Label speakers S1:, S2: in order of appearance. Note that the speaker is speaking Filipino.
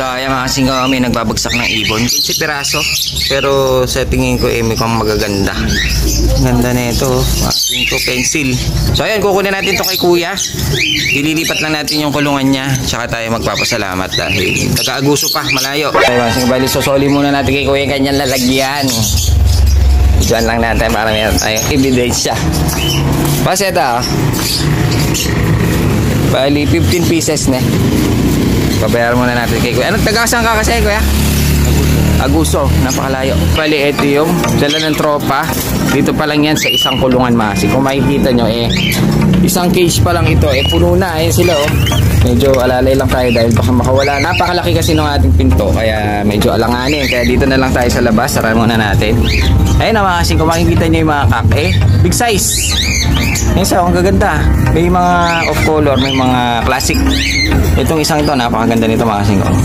S1: So ayan mga kasing ko, may nagbabagsak ng ibon 15 piraso, pero sa tingin ko may kung magaganda. Ganda na ito mga kasing ko, pencil. So ayan, kukunin natin to kay kuya, ililipat lang natin yung kulungan niya, tsaka tayo magpapasalamat dahil nag-aaguso pa, malayo. So mga kasing bali, sosoli muna natin kay kuya kanyang lalagyan. Diyan lang natin para meron tayong ebidensya. Paseta bali 15 pieces na. Pabayaran muna natin kay kuya. Anong taga-saan ka kasi kuya? Aguso, napakalayo. Bali ito yung dala ng tropa. Dito pa lang yan sa isang kulungan masi. Kung makikita nyo isang cage pa lang ito puno na. Ayan sila medyo alalay lang tayo dahil baka makawala. Napakalaki kasi ng ating pinto kaya medyo alanganin. Kaya dito na lang tayo sa labas. Saran muna natin. Ayun na mga kasing, kung makikita nyo yung mga kak big size. Ayun sa, ang gaganda. May mga off color, may mga classic. Itong isang ito napakaganda nito mga kasing. Ayun.